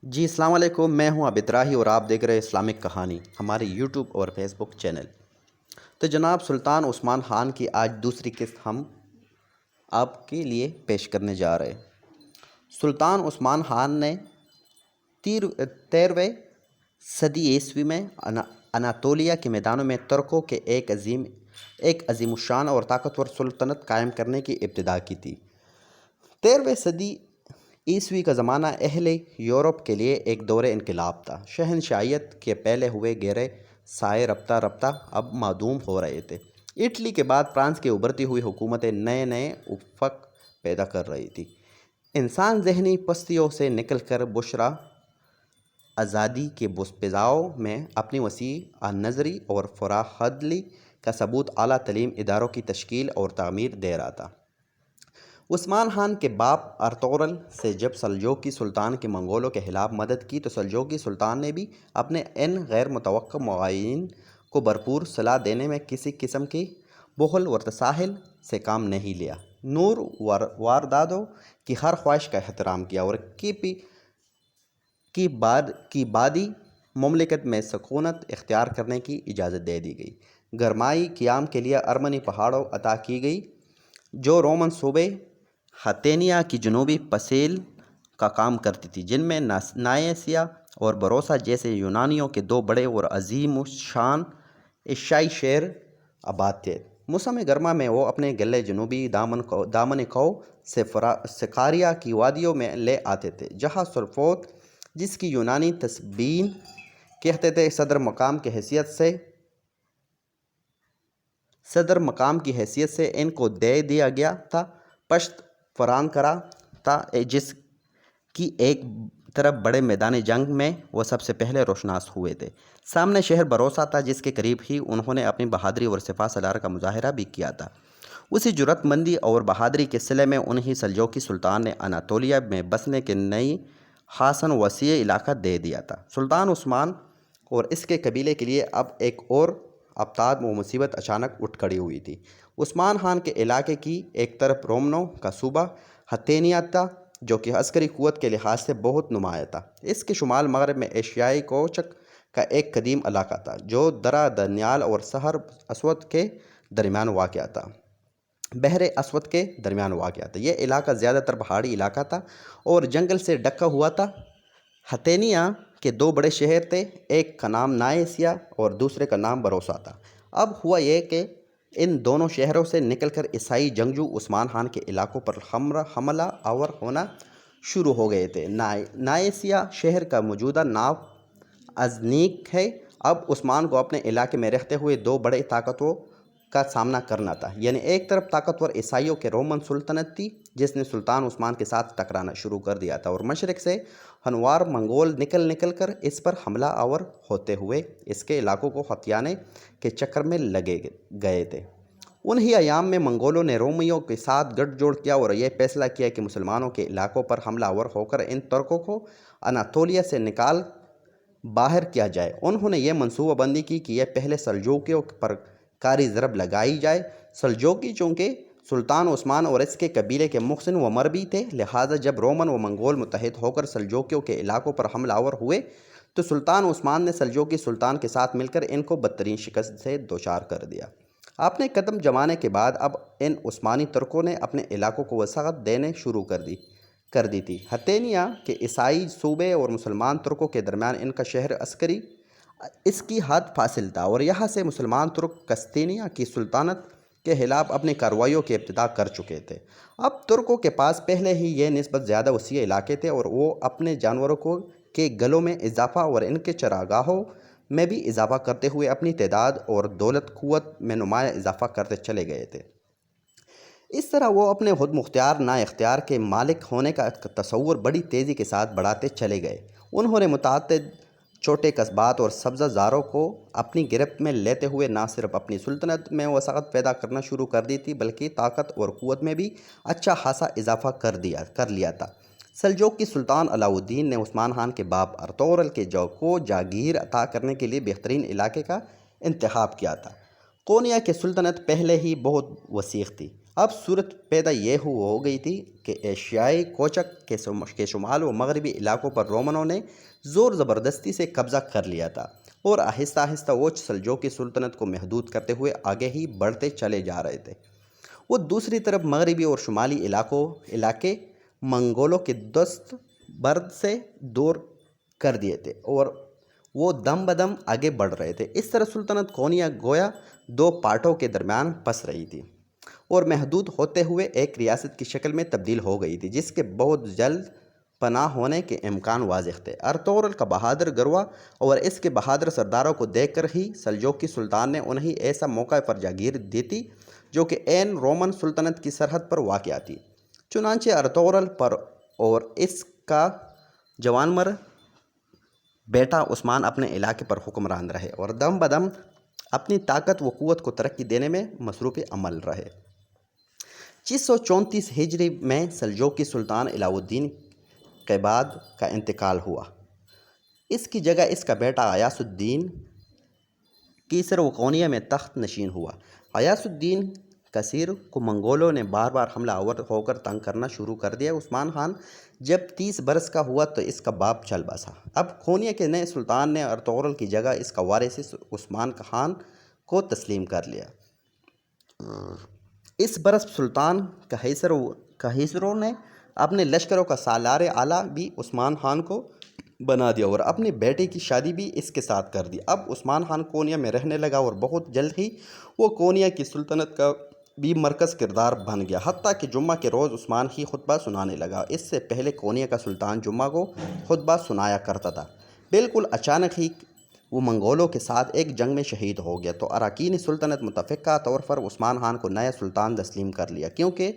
جی السلام علیکم، میں ہوں عابد راہی اور آپ دیکھ رہے اسلامک کہانی ہمارے یوٹیوب اور فیس بک چینل۔ تو جناب سلطان عثمان خان کی آج دوسری قسط ہم آپ کے لیے پیش کرنے جا رہے ہیں۔ سلطان عثمان خان نے 13ویں صدی عیسوی میں اناطولیہ کے میدانوں میں ترکوں کے ایک عظیم الشان اور طاقتور سلطنت قائم کرنے کی ابتدا کی تھی۔ 13ویں صدی عیسوی کا زمانہ اہل یورپ کے لیے ایک دور انقلاب تھا۔ شہنشاہیت کے پہلے ہوئے گہرے سائے رفتہ رفتہ اب معدوم ہو رہے تھے۔ اٹلی کے بعد فرانس کی ابھرتی ہوئی حکومتیں نئے افق پیدا کر رہی تھی۔ انسان ذہنی پستیوں سے نکل کر بشرا آزادی کے فضاؤں میں اپنی وسیع نظری اور فراخدلی کا ثبوت اعلیٰ تعلیم اداروں کی تشکیل اور تعمیر دے رہا تھا۔ عثمان خان کے باپ ارطغرل سے جب سلجوقی سلطان کی منگولوں کے خلاف مدد کی تو سلجوقی سلطان نے بھی اپنے ان غیر متوقع معاونین کو بھرپور صلاح دینے میں کسی قسم کی بخل و تساہل سے کام نہیں لیا۔ نور واردادوں کی ہر خواہش کا احترام کیا اور کی بادی مملکت میں سکونت اختیار کرنے کی اجازت دے دی گئی۔ گرمائی قیام کے لیے ارمنی پہاڑوں عطا کی گئی جو رومن صوبے ہتینیا کی جنوبی پسیل کا کام کرتی تھی، جن میں نائسیا اور بروسا جیسے یونانیوں کے دو بڑے اور عظیم الشان ایشیائی شہر آباد تھے۔ موسم گرما میں وہ اپنے گلے جنوبی دامن کو سے سکاریا کی وادیوں میں لے آتے تھے، جہاں سرفوت، جس کی یونانی تسبین کہتے تھے، صدر مقام کی حیثیت سے ان کو دے دیا گیا تھا۔ پشت فرانکرا تھا، جس کی ایک طرف بڑے میدان جنگ میں وہ سب سے پہلے روشناس ہوئے تھے۔ سامنے شہر بروسا تھا، جس کے قریب ہی انہوں نے اپنی بہادری اور سپہ سالار کا مظاہرہ بھی کیا تھا۔ اسی جرأت مندی اور بہادری کے صلے میں انہیں سلجوقی سلطان نے اناطولیہ میں بسنے کے نئی خاصاً وسیع علاقہ دے دیا تھا۔ سلطان عثمان اور اس کے قبیلے کے لیے اب ایک اور آفتاب و مصیبت اچانک اٹھ کھڑی ہوئی تھی۔ عثمان خان کے علاقے کی ایک طرف رومنوں کا صوبہ ہتینیا تھا، جو کہ عسکری قوت کے لحاظ سے بہت نمایاں تھا۔ اس کے شمال مغرب میں ایشیائی کوچک کا ایک قدیم علاقہ تھا، جو درہ دانیال اور بحر اسود کے درمیان واقع تھا۔ یہ علاقہ زیادہ تر پہاڑی علاقہ تھا اور جنگل سے ڈھکا ہوا تھا۔ ہتینیا کے دو بڑے شہر تھے، ایک کا نام نائسیا اور دوسرے کا نام بروسا تھا۔ اب ہوا یہ کہ ان دونوں شہروں سے نکل کر عیسائی جنگجو عثمان خان کے علاقوں پر حملہ آور ہونا شروع ہو گئے تھے۔ نائسیا شہر کا موجودہ نام ازنیک ہے۔ اب عثمان کو اپنے علاقے میں رہتے ہوئے دو بڑے طاقتوں کا سامنا کرنا تھا، یعنی ایک طرف طاقتور عیسائیوں کے رومن سلطنت تھی، جس نے سلطان عثمان کے ساتھ ٹکرانا شروع کر دیا تھا، اور مشرق سے ہنوار منگول نکل کر اس پر حملہ آور ہوتے ہوئے اس کے علاقوں کو ہتھیانے کے چکر میں لگے گئے تھے۔ انہی ایام میں منگولوں نے رومیوں کے ساتھ گٹھ جوڑ کیا اور یہ فیصلہ کیا کہ مسلمانوں کے علاقوں پر حملہ آور ہو کر ان ترکوں کو اناطولیہ سے نکال باہر کیا جائے۔ انہوں نے یہ منصوبہ بندی کی کہ یہ پہلے سلجوقیوں پر کاری ضرب لگائی جائے۔ سلجوقی چونکہ سلطان عثمان اور اس کے قبیلے کے محسن و مربی تھے، لہٰذا جب رومن و منگول متحد ہو کر سلجوقیوں کے علاقوں پر حملہ آور ہوئے تو سلطان عثمان نے سلجوقی سلطان کے ساتھ مل کر ان کو بدترین شکست سے دوچار کر دیا۔ اپنے قدم جمانے کے بعد اب ان عثمانی ترکوں نے اپنے علاقوں کو وسعت دینے شروع کر دی تھی۔ ہتینیا کے عیسائی صوبے اور مسلمان ترکوں کے درمیان ان کا شہر عسکری اس کی حد فاصل تھا، اور یہاں سے مسلمان ترک قسطینیہ کی سلطنت کے خلاف اپنی کارروائیوں کی ابتدا کر چکے تھے۔ اب ترکوں کے پاس پہلے ہی یہ نسبت زیادہ وسیع علاقے تھے، اور وہ اپنے جانوروں کے گلوں میں اضافہ اور ان کے چراگاہوں میں بھی اضافہ کرتے ہوئے اپنی تعداد اور دولت قوت میں نمایاں اضافہ کرتے چلے گئے تھے۔ اس طرح وہ اپنے خود مختار نا اختیار کے مالک ہونے کا تصور بڑی تیزی کے ساتھ بڑھاتے چلے گئے۔ انہوں نے متعدد چھوٹے قصبات اور سبزہ زاروں کو اپنی گرفت میں لیتے ہوئے نہ صرف اپنی سلطنت میں وسعت پیدا کرنا شروع کر دی تھی، بلکہ طاقت اور قوت میں بھی اچھا خاصا اضافہ کر لیا تھا۔ سلجوقی سلطان علاؤ الدین نے عثمان خان کے باپ ارطغرل کو جاگیر عطا کرنے کے لیے بہترین علاقے کا انتخاب کیا تھا۔ کونیا کی سلطنت پہلے ہی بہت وسیع تھی، اب صورت پیدا یہ ہو گئی تھی کہ ایشیائی کوچک کے شمال و مغربی علاقوں پر رومنوں نے زور زبردستی سے قبضہ کر لیا تھا، اور آہستہ آہستہ وہ سلجوقی سلطنت کو محدود کرتے ہوئے آگے ہی بڑھتے چلے جا رہے تھے۔ وہ دوسری طرف مغربی اور شمالی علاقے منگولوں کے دست برد سے دور کر دیے تھے، اور وہ دم بدم آگے بڑھ رہے تھے۔ اس طرح سلطنت کونیا گویا دو پارٹوں کے درمیان پس رہی تھی، اور محدود ہوتے ہوئے ایک ریاست کی شکل میں تبدیل ہو گئی تھی، جس کے بہت جلد پناہ ہونے کے امکان واضح تھے۔ ارطغرل کا بہادر گروہ اور اس کے بہادر سرداروں کو دیکھ کر ہی سلجوقی سلطان نے انہیں ایسا موقع پر جاگیر دی تھی جو کہ عین رومن سلطنت کی سرحد پر واقع تھی۔ چنانچہ ارطغرل پر اور اس کا جوانمر بیٹا عثمان اپنے علاقے پر حکمران رہے، اور دم بدم اپنی طاقت و قوت کو ترقی دینے میں مصروف عمل رہے۔ 634 ہجری میں سلجوقی سلطان علاؤ الدین قیباد کا انتقال ہوا۔ اس کی جگہ اس کا بیٹا غیاث الدین کیسر و کونیا میں تخت نشین ہوا۔ غیاث الدین کثیر کو منگولوں نے بار بار حملہ آور ہو کر تنگ کرنا شروع کر دیا۔ عثمان خان جب 30 برس کا ہوا تو اس کا باپ چل بسا۔ اب کونیا کے نئے سلطان نے ارطغرل کی جگہ اس کا وارث عثمان خان کو تسلیم کر لیا۔ اس برس سلطان کہیسروں نے اپنے لشکروں کا سالار اعلیٰ بھی عثمان خان کو بنا دیا، اور اپنی بیٹے کی شادی بھی اس کے ساتھ کر دی۔ اب عثمان خان کونیا میں رہنے لگا، اور بہت جلد ہی وہ کونیا کی سلطنت کا بھی مرکز کردار بن گیا، حتیٰ کہ جمعہ کے روز عثمان ہی خطبہ سنانے لگا۔ اس سے پہلے کونیا کا سلطان جمعہ کو خطبہ سنایا کرتا تھا۔ بالکل اچانک ہی وہ منگولوں کے ساتھ ایک جنگ میں شہید ہو گیا، تو اراکین سلطنت متفقہ طور پر عثمان خان کو نیا سلطان تسلیم کر لیا، کیونکہ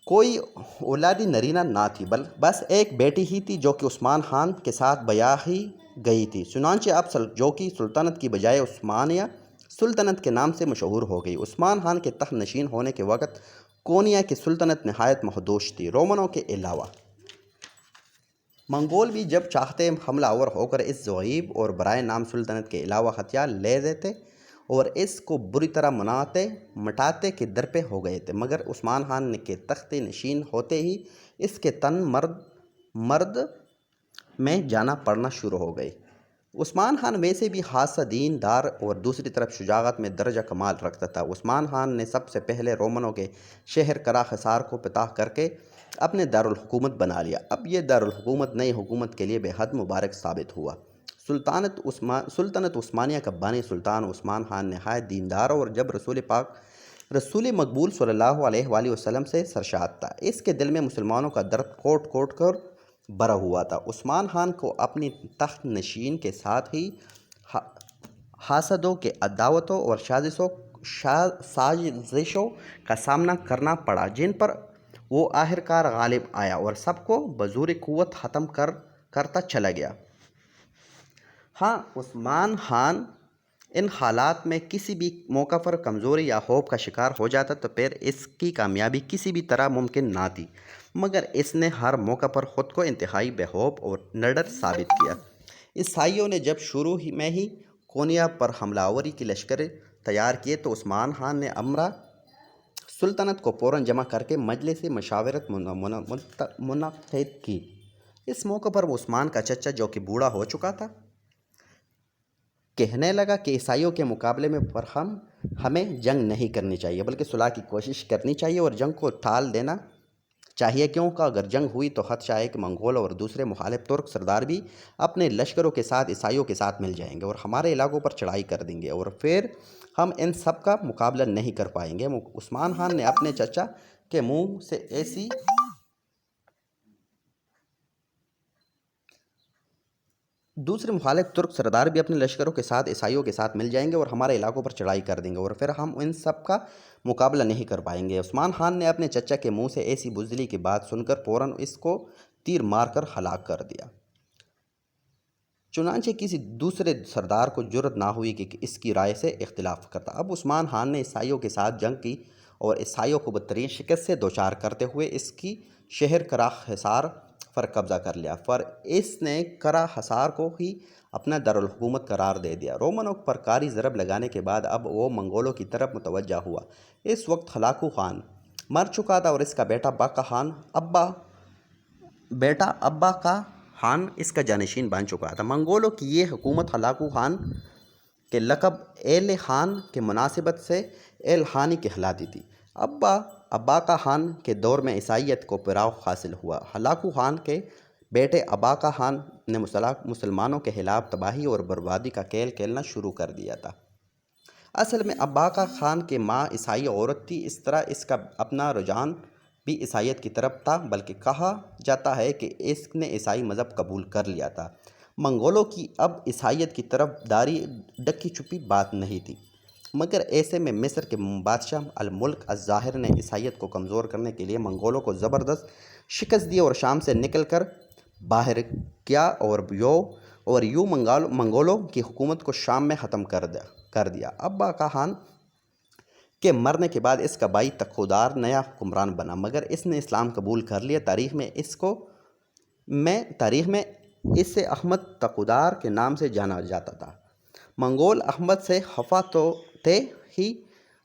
کوئی اولادی نرینہ نہ تھی، بس ایک بیٹی ہی تھی جو کہ عثمان خان کے ساتھ بیاہ ہی گئی تھی۔ چنانچہ اب سلجوقی سلطنت کی بجائے عثمانیہ سلطنت کے نام سے مشہور ہو گئی۔ عثمان خان کے تخت نشین ہونے کے وقت کونیا کی سلطنت نہایت محدود تھی۔ رومنوں کے علاوہ منگول بھی جب چاہتے حملہ آور ہو کر اس ضعیف اور برائے نام سلطنت کے علاوہ ہتھیار لے دیتے اور اس کو بری طرح مٹاتے کے درپے ہو گئے تھے، مگر عثمان خان کے تخت نشین ہوتے ہی اس کے تن مرد میں جانا پڑنا شروع ہو گئی۔ عثمان خان ویسے بھی خاصا دین دار اور دوسری طرف شجاعت میں درجہ کمال رکھتا تھا۔ عثمان خان نے سب سے پہلے رومنوں کے شہر قرا حصار کو فتح کر کے اپنے دارالحکومت بنا لیا۔ اب یہ دارالحکومت نئی حکومت کے لیے بے حد مبارک ثابت ہوا۔ سلطنت عثمانیہ کا بانی سلطان عثمان خان نہایت دیندار اور جب رسول مقبول صلی اللہ علیہ وآلہ وسلم سے سرشاد تھا۔ اس کے دل میں مسلمانوں کا درد کوٹ کر بھرا ہوا تھا۔ عثمان خان کو اپنی تخت نشین کے ساتھ ہی حاسدوں کے عداوتوں اور سازشوں کا سامنا کرنا پڑا، جن پر وہ آخرکار غالب آیا اور سب کو بزور قوت ختم کرتا چلا گیا۔ ہاں، عثمان خان ان حالات میں کسی بھی موقع پر کمزوری یا خوف کا شکار ہو جاتا تو پھر اس کی کامیابی کسی بھی طرح ممکن نہ تھی، مگر اس نے ہر موقع پر خود کو انتہائی بے خوف اور نڈر ثابت کیا۔ عیسائیوں نے جب شروع میں ہی کونیا پر حملہ آوری کی لشکر تیار کیے تو عثمان خان نے امرا سلطنت کو فوراً جمع کر کے مجلس مشاورت منعقد کی۔ اس موقع پر وہ عثمان کا چچا جو کہ بوڑھا ہو چکا تھا کہنے لگا کہ عیسائیوں کے مقابلے میں ہمیں جنگ نہیں کرنی چاہیے بلکہ صلح کی کوشش کرنی چاہیے اور جنگ کو ٹال دینا چاہیے، کیونکہ اگر جنگ ہوئی تو خدشہ ہے کہ منگول اور دوسرے مخالف ترک سردار بھی اپنے لشکروں کے ساتھ عیسائیوں کے ساتھ مل جائیں گے اور ہمارے علاقوں پر چڑھائی کر دیں گے، اور پھر ہم ان سب کا مقابلہ نہیں کر پائیں گے۔ عثمان خان نے اپنے چچا کے منہ سے ایسی دوسرے مخالف ترک سردار بھی اپنے لشکروں کے ساتھ عیسائیوں کے ساتھ مل جائیں گے اور ہمارے علاقوں پر چڑھائی کر دیں گے، اور پھر ہم ان سب کا مقابلہ نہیں کر پائیں گے۔ عثمان خان نے اپنے چچا کے منہ سے ایسی بزدلی کی بات سن کر فوراً اس کو تیر مار کر ہلاک کر دیا۔ چنانچہ کسی دوسرے سردار کو جرأت نہ ہوئی کہ اس کی رائے سے اختلاف کرتا۔ اب عثمان خان نے عیسائیوں کے ساتھ جنگ کی اور عیسائیوں کو بدترین شکست سے دوچار کرتے ہوئے اس کی شہر قرا حصار پر قبضہ کر لیا، پر اس نے کرا حصار کو ہی اپنا دارالحکومت قرار دے دیا۔ رومنوں پر کاری ضرب لگانے کے بعد اب وہ منگولوں کی طرف متوجہ ہوا۔ اس وقت ہلاکو خان مر چکا تھا اور اس کا بیٹا ابا کا خان اس کا جانشین بن چکا تھا۔ منگولوں کی یہ حکومت ہلاکو خان کے لقب ایل خان کے مناسبت سے ایل خانی کہلاتی تھی۔ اباقا خان کے دور میں عیسائیت کو پھیلاؤ حاصل ہوا۔ ہلاکو خان کے بیٹے اباقا خان نے مسلمانوں کے خلاف تباہی اور بربادی کا کھیل کھیلنا شروع کر دیا تھا۔ اصل میں اباقا خان کی ماں عیسائی عورت تھی، اس طرح اس کا اپنا رجحان بھی عیسائیت کی طرف تھا، بلکہ کہا جاتا ہے کہ اس نے عیسائی مذہب قبول کر لیا تھا۔ منگولوں کی اب عیسائیت کی طرف داری ڈکی چھپی بات نہیں تھی، مگر ایسے میں مصر کے بادشاہ الملک الظاہر نے عیسائیت کو کمزور کرنے کے لیے منگولوں کو زبردست شکست دی اور شام سے نکل کر باہر کیا اور یوں منگولوں کی حکومت کو شام میں ختم کر دیا۔ اباقا خان کے مرنے کے بعد اس کا بھائی تقودار نیا حکمران بنا، مگر اس نے اسلام قبول کر لیا۔ تاریخ میں اسے احمد تقودار کے نام سے جانا جاتا تھا۔ منگول احمد سے خفا تو تھے ہی،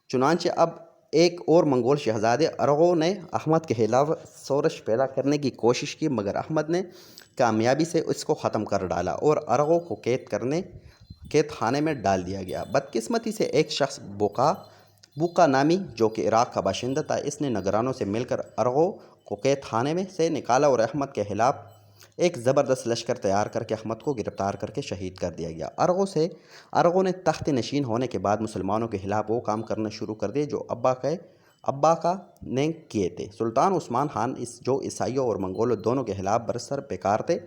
چنانچہ اب ایک اور منگول شہزادے ارغو نے احمد کے خلاف شورش پیدا کرنے کی کوشش کی، مگر احمد نے کامیابی سے اس کو ختم کر ڈالا اور ارغو کو قید خانے میں ڈال دیا گیا۔ بدقسمتی سے ایک شخص بوقا نامی، جو کہ عراق کا باشندہ تھا، اس نے نگرانوں سے مل کر ارغو کو قید خانے میں سے نکالا اور احمد کے خلاف ایک زبردست لشکر تیار کر کے احمد کو گرفتار کر کے شہید کر دیا گیا۔ ارغو نے تخت نشین ہونے کے بعد مسلمانوں کے خلاف وہ کام کرنا شروع کر دیے جو اباقا نے کیے تھے۔ سلطان عثمان خان جو عیسائیوں اور منگولوں دونوں کے خلاف برسر پیکار تھے،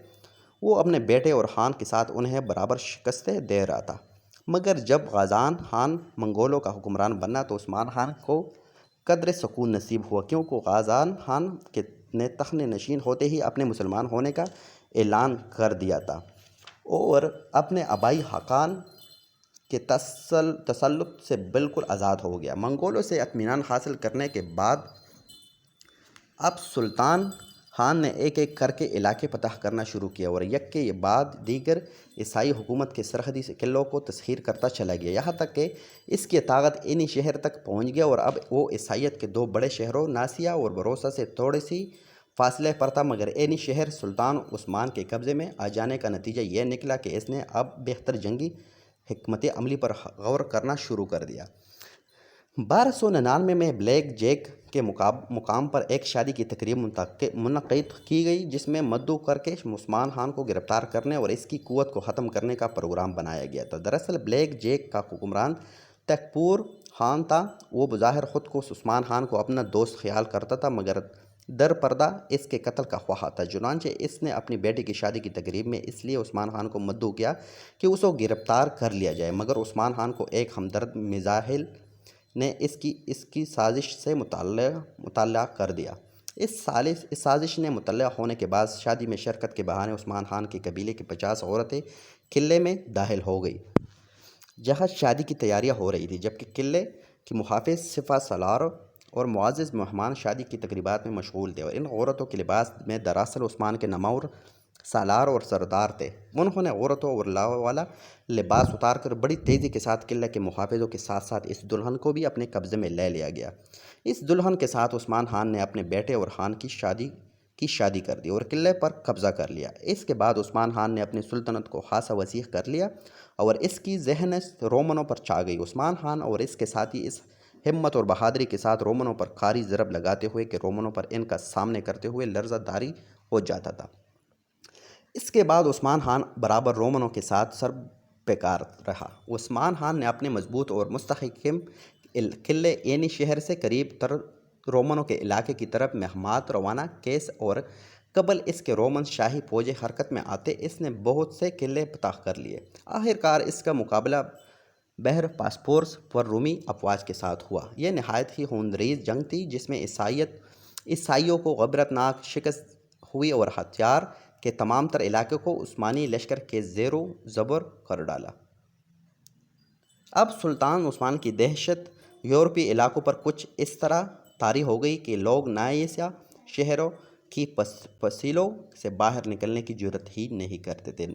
وہ اپنے بیٹے اور خان کے ساتھ انہیں برابر شکستیں دے رہا تھا، مگر جب غازان خان منگولوں کا حکمران بنا تو عثمان خان کو قدر سکون نصیب ہوا، کیونکہ غازان خان نے تخت نشین ہوتے ہی اپنے مسلمان ہونے کا اعلان کر دیا تھا اور اپنے آبائی خاقان کے تسلط سے بالکل آزاد ہو گیا۔ منگولوں سے اطمینان حاصل کرنے کے بعد اب سلطان خان نے ایک ایک کر کے علاقے فتح کرنا شروع کیا اور یک کے بعد دیگر عیسائی حکومت کے سرحدی قلعوں کو تسخیر کرتا چلا گیا، یہاں تک کہ اس کی طاقت اینی شہر تک پہنچ گیا اور اب وہ عیسائیت کے دو بڑے شہروں ناسیا اور بروسا سے تھوڑی سی فاصلے پر تھا، مگر اینی شہر سلطان عثمان کے قبضے میں آ جانے کا نتیجہ یہ نکلا کہ اس نے اب بہتر جنگی حکمت عملی پر غور کرنا شروع کر دیا۔ 1299 میں بلیک جیک کے مقام پر ایک شادی کی تقریب منعقد کی گئی، جس میں مدعو کر کے عثمان خان کو گرفتار کرنے اور اس کی قوت کو ختم کرنے کا پروگرام بنایا گیا تھا۔ دراصل بلیک جیک کا حکمران تیکپور خان تھا۔ وہ بظاہر خود کو عثمان خان کو اپنا دوست خیال کرتا تھا، مگر در پردہ اس کے قتل کا خواہاں تھا۔ چنانچہ اس نے اپنی بیٹی کی شادی کی تقریب میں اس لیے عثمان خان کو مدعو کیا کہ اس کو گرفتار کر لیا جائے، مگر عثمان خان کو ایک ہمدرد مزاحل نے اس کی سازش سے مطلع کر دیا۔ اس سازش نے مطلع ہونے کے بعد شادی میں شرکت کے بہانے عثمان خان کے قبیلے کی 50 عورتیں قلعے میں داخل ہو گئی، جہاں شادی کی تیاریاں ہو رہی تھیں، جبکہ قلعے کے محافظ سپہ سالار اور معزز مہمان شادی کی تقریبات میں مشغول تھے، اور ان عورتوں کے لباس میں دراصل عثمان کے نامور سالار اور سردار تھے۔ انہوں نے عورتوں اور والا لباس اتار کر بڑی تیزی کے ساتھ قلعے کے محافظوں کے ساتھ ساتھ اس دلہن کو بھی اپنے قبضے میں لے لیا گیا۔ اس دلہن کے ساتھ عثمان خان نے اپنے بیٹے اور خان کی شادی کر دی اور قلعے پر قبضہ کر لیا۔ اس کے بعد عثمان خان نے اپنی سلطنت کو خاصا وسیع کر لیا اور اس کی ذہنیت رومنوں پر چھا گئی۔ عثمان خان اور اس کے ساتھی اس ہمت اور بہادری کے ساتھ رومنوں پر کاری ضرب لگاتے ہوئے کہ رومنوں پر ان کا سامنا کرتے ہوئے لرزہ داری ہو جاتا تھا۔ اس کے بعد عثمان خان برابر رومنوں کے ساتھ سر پیکار رہا۔ عثمان خان نے اپنے مضبوط اور مستحکم قلعے اینی شہر سے قریب تر رومنوں کے علاقے کی طرف مہمات روانہ کیس اور قبل اس کے رومن شاہی فوجیں حرکت میں آتے اس نے بہت سے قلعے فتح کر لیے۔ آخرکار اس کا مقابلہ بحر باسفورس پر رومی افواج کے ساتھ ہوا۔ یہ نہایت ہی خونریز جنگ تھی، جس میں عیسائیوں کو عبرتناک شکست ہوئی اور ہتھیار کے تمام تر علاقے کو عثمانی لشکر کے زیر و زبر کر ڈالا۔ اب سلطان عثمان کی دہشت یورپی علاقوں پر کچھ اس طرح طاری ہو گئی کہ لوگ نائسیا شہروں کی فصیلوں سے باہر نکلنے کی جرات ہی نہیں کرتے تھے۔